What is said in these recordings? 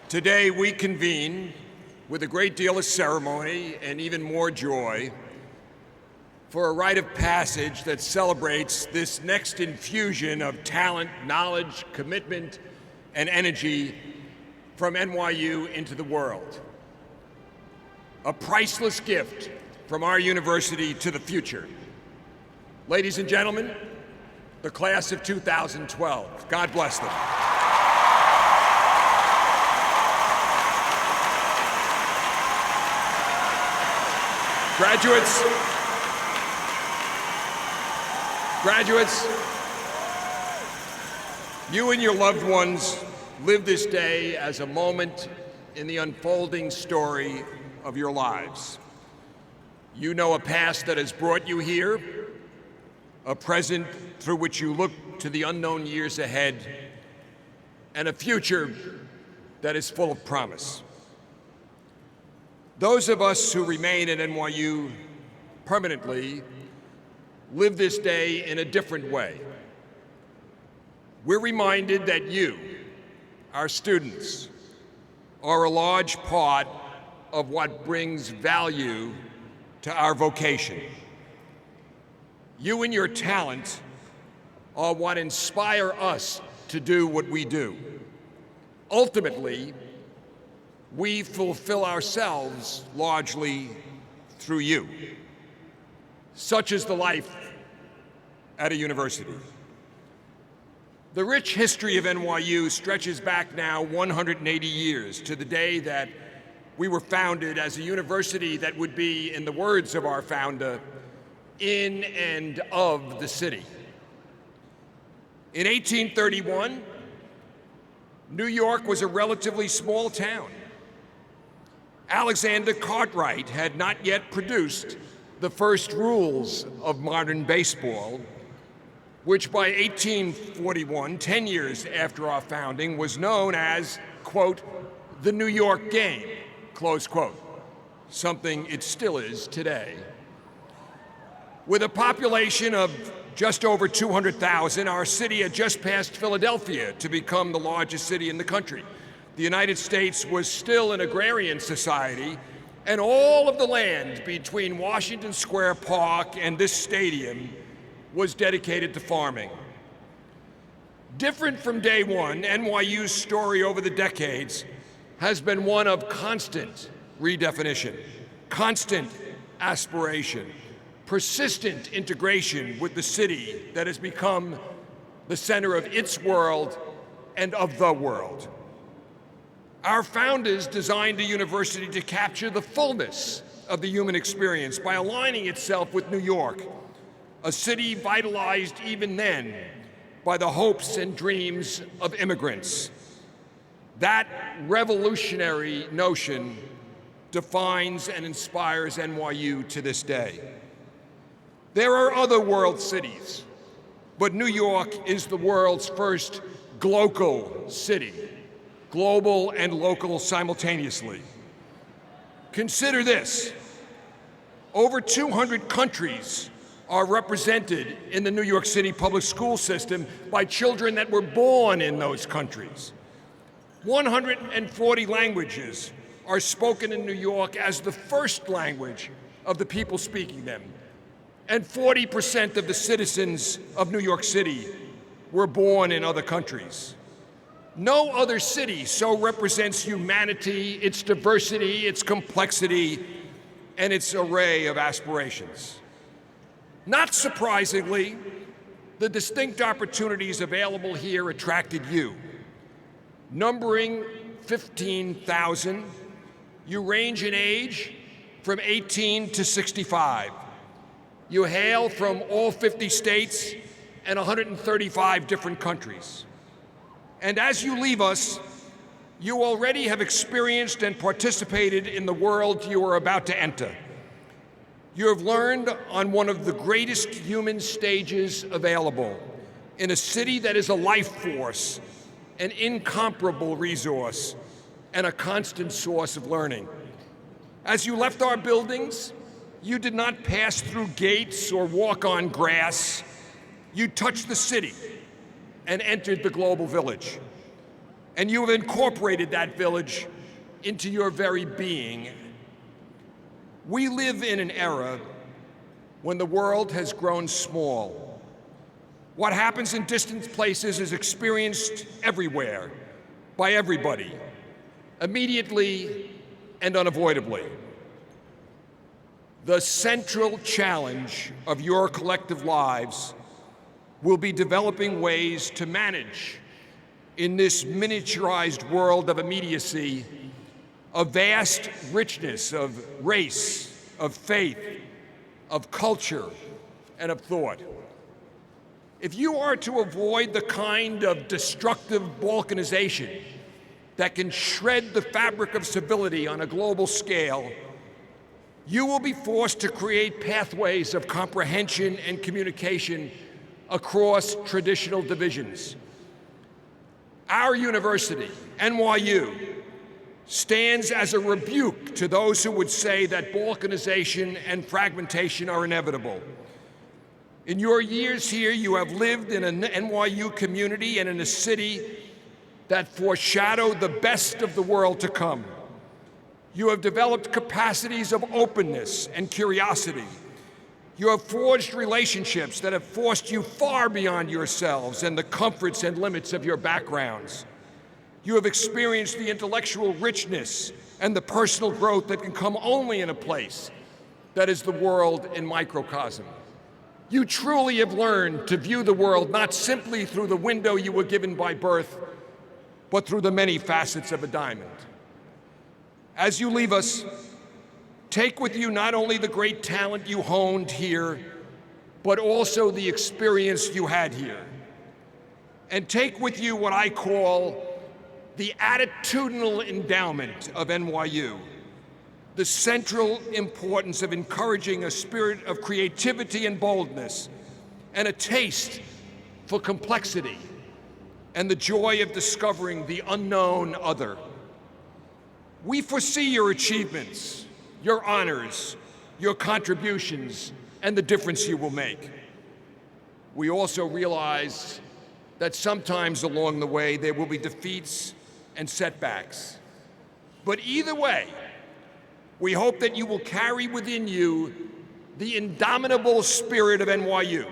Today we convene with a great deal of ceremony and even more joy for a rite of passage that celebrates this next infusion of talent, knowledge, commitment, and energy from NYU into the world. A priceless gift from our university to the future. Ladies and gentlemen, the class of 2012. God bless them. Graduates, you and your loved ones live this day as a moment in the unfolding story of your lives. You know a past that has brought you here, a present through which you look to the unknown years ahead, and a future that is full of promise. Those of us who remain at NYU permanently live this day in a different way. We're reminded that you, our students, are a large part of what brings value to our vocation. You and your talent are what inspire us to do what we do. Ultimately, we fulfill ourselves largely through you. Such is the life at a university. The rich history of NYU stretches back now 180 years to the day that we were founded as a university that would be, in the words of our founder, in and of the city. In 1831, New York was a relatively small town. Alexander Cartwright had not yet produced the first rules of modern baseball, which by 1841, 10 years after our founding, was known as, quote, the New York game, close quote, something it still is today. With a population of just over 200,000, our city had just passed Philadelphia to become the largest city in the country. The United States was still an agrarian society, and all of the land between Washington Square Park and this stadium was dedicated to farming. Different from day one, NYU's story over the decades has been one of constant redefinition, constant aspiration, persistent integration with the city that has become the center of its world and of the world. Our founders designed a university to capture the fullness of the human experience by aligning itself with New York, a city vitalized even then by the hopes and dreams of immigrants. That revolutionary notion defines and inspires NYU to this day. There are other world cities, but New York is the world's first glocal city, global and local simultaneously. Consider this: over 200 countries are represented in the New York City public school system by children that were born in those countries. 140 languages are spoken in New York as the first language of the people speaking them, and 40% of the citizens of New York City were born in other countries. No other city so represents humanity, its diversity, its complexity, and its array of aspirations. Not surprisingly, the distinct opportunities available here attracted you. Numbering 15,000, you range in age from 18 to 65. You hail from all 50 states and 135 different countries. And as you leave us, you already have experienced and participated in the world you are about to enter. You have learned on one of the greatest human stages available, in a city that is a life force, an incomparable resource, and a constant source of learning. As you left our buildings, you did not pass through gates or walk on grass. You touched the city and entered the global village. and you have incorporated that village into your very being. We live in an era when the world has grown small. What happens in distant places is experienced everywhere, by everybody, immediately and unavoidably. The central challenge of your collective lives will be developing ways to manage in this miniaturized world of immediacy a vast richness of race, of faith, of culture, and of thought. If you are to avoid the kind of destructive balkanization that can shred the fabric of civility on a global scale, you will be forced to create pathways of comprehension and communication across traditional divisions. Our university, NYU, stands as a rebuke to those who would say that balkanization and fragmentation are inevitable. In your years here, you have lived in an NYU community and in a city that foreshadowed the best of the world to come. You have developed capacities of openness and curiosity. You have forged relationships that have forced you far beyond yourselves and the comforts and limits of your backgrounds. You have experienced the intellectual richness and the personal growth that can come only in a place that is the world in microcosm. You truly have learned to view the world not simply through the window you were given by birth, but through the many facets of a diamond. As you leave us, take with you not only the great talent you honed here, but also the experience you had here. And take with you what I call the attitudinal endowment of NYU, the central importance of encouraging a spirit of creativity and boldness, and a taste for complexity, and the joy of discovering the unknown other. We foresee your achievements, your honors, your contributions, and the difference you will make. We also realize that sometimes along the way there will be defeats and setbacks. But either way, we hope that you will carry within you the indomitable spirit of NYU.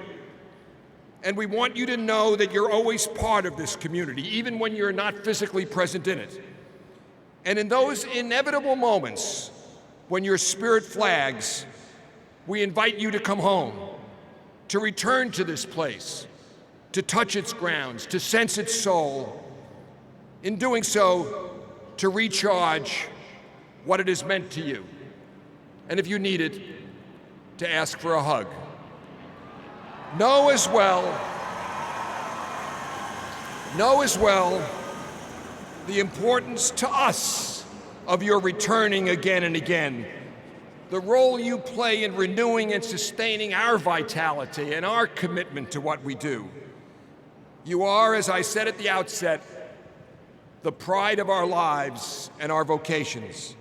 And we want you to know that you're always part of this community, even when you're not physically present in it. And in those inevitable moments when your spirit flags, we invite you to come home, to return to this place, to touch its grounds, to sense its soul. In doing so, to recharge what it has meant to you. And if you need it, to ask for a hug. Know as well the importance to us of your returning again and again, the role you play in renewing and sustaining our vitality and our commitment to what we do. You are, as I said at the outset, the pride of our lives and our vocations.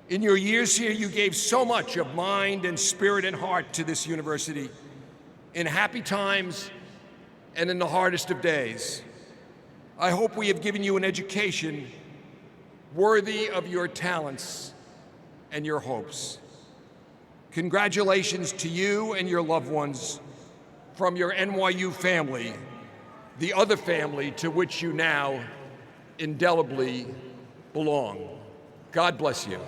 In your years here, you gave so much of mind and spirit and heart to this university, in happy times and in the hardest of days. I hope we have given you an education worthy of your talents and your hopes. Congratulations to you and your loved ones from your NYU family, the other family to which you now indelibly belong. God bless you.